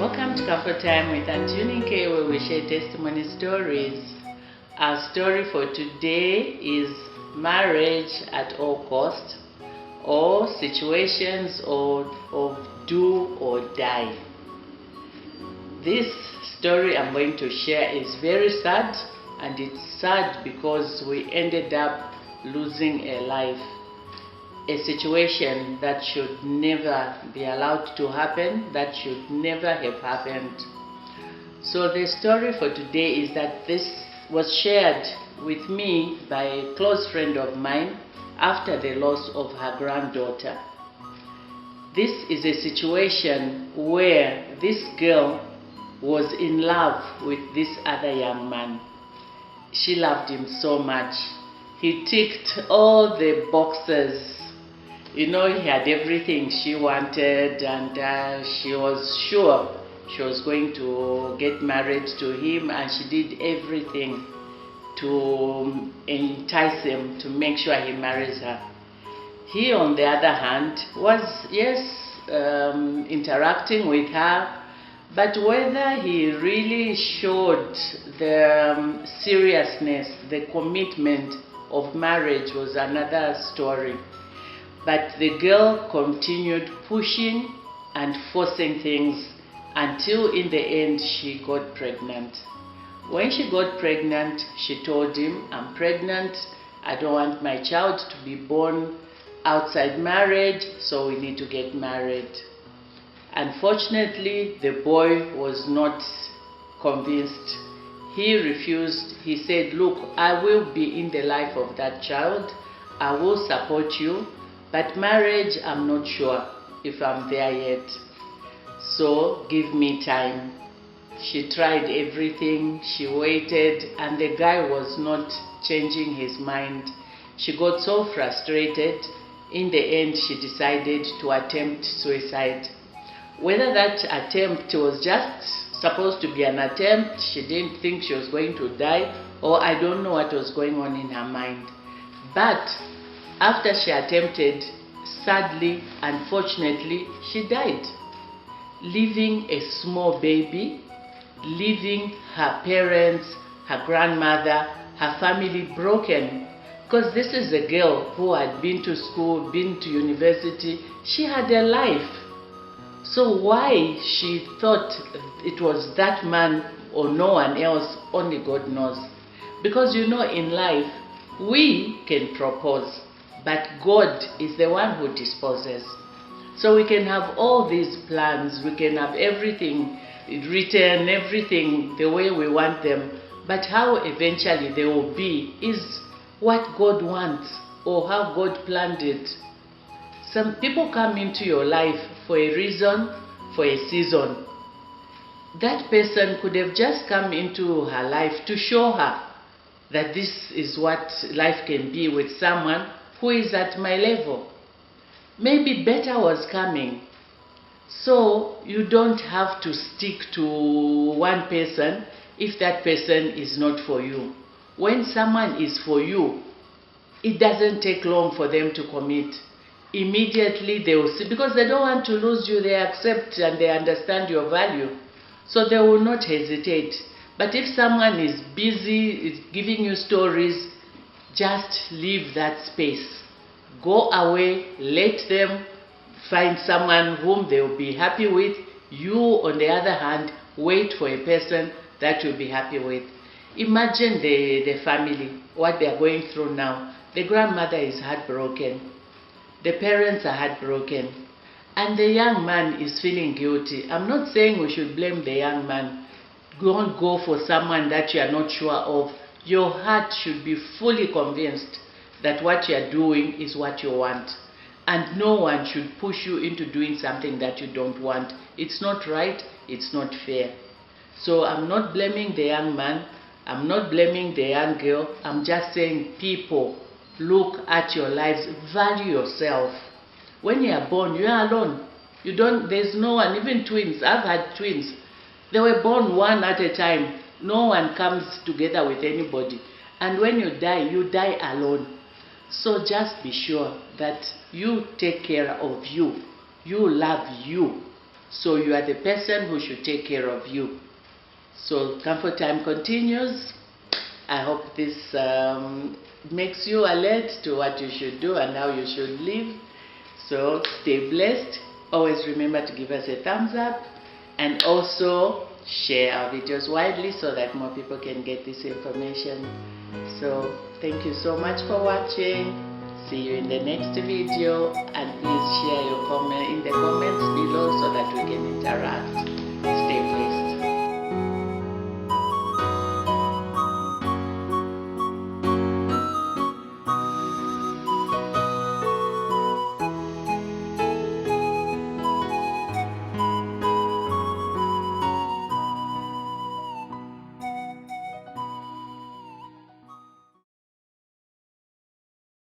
Welcome to Comfort Time with Aunty Yunike, where we share testimony stories. Our story for today is marriage at all cost, or situations of do or die. This story I'm going to share is very sad, and it's sad because we ended up losing a life. A situation that should never be allowed to happen, that should never have happened. So the story for today is that this was shared with me by a close friend of mine after the loss of her granddaughter. This is a situation where this girl was in love with this other young man. She loved him so much. He ticked all the boxes. You know, he had everything she wanted, and she was sure she was going to get married to him, and she did everything to entice him to make sure he marries her. He, on the other hand, was, interacting with her, but whether he really showed the seriousness, the commitment of marriage was another story. But the girl continued pushing and forcing things until in the end she got pregnant. When she got pregnant, she told him, "I'm pregnant, I don't want my child to be born outside marriage, so we need to get married." Unfortunately, the boy was not convinced. He refused. He said, "Look, I will be in the life of that child, I will support you, but marriage, I'm not sure if I'm there yet. So give me time." She tried everything, she waited, and the guy was not changing his mind. She got so frustrated. In the end, she decided to attempt suicide. Whether that attempt was just supposed to be an attempt, she didn't think she was going to die, or I don't know what was going on in her mind. But after she attempted, sadly, unfortunately, she died, leaving a small baby, leaving her parents, her grandmother, her family broken. Because this is a girl who had been to school, been to university, she had a life. So why she thought it was that man or no one else, only God knows. Because you know, in life, we can propose, but God is the one who disposes. So we can have all these plans, we can have everything written, everything the way we want them, but how eventually they will be is what God wants or how God planned it. Some people come into your life for a reason, for a season. That person could have just come into her life to show her that this is what life can be with someone who is at my level. Maybe better was coming. So you don't have to stick to one person if that person is not for you. When someone is for you, it doesn't take long for them to commit. Immediately they will see, because they don't want to lose you, they accept and they understand your value. So they will not hesitate. But if someone is busy, is giving you stories, just leave that space. Go away, let them find someone whom they will be happy with. You, on the other hand, wait for a person that you'll be happy with. Imagine the family, what they are going through now. The grandmother is heartbroken. The parents are heartbroken. And the young man is feeling guilty. I'm not saying we should blame the young man. Don't go for someone that you are not sure of. Your heart should be fully convinced that what you are doing is what you want. And no one should push you into doing something that you don't want. It's not right, it's not fair. So I'm not blaming the young man, I'm not blaming the young girl. I'm just saying, people, look at your lives, value yourself. When you are born, you are alone. There's no one, even twins. I've had twins. They were born one at a time. No one comes together with anybody. And when you die alone. So just be sure that you take care of you. You love you. So you are the person who should take care of you. So Comfort Time continues. I hope this makes you alert to what you should do and how you should live. So stay blessed. Always remember to give us a thumbs up and also share our videos widely so that more people can get this information. So thank you so much for watching. See you in the next video, and please share your comment in the comments below so that we can interact.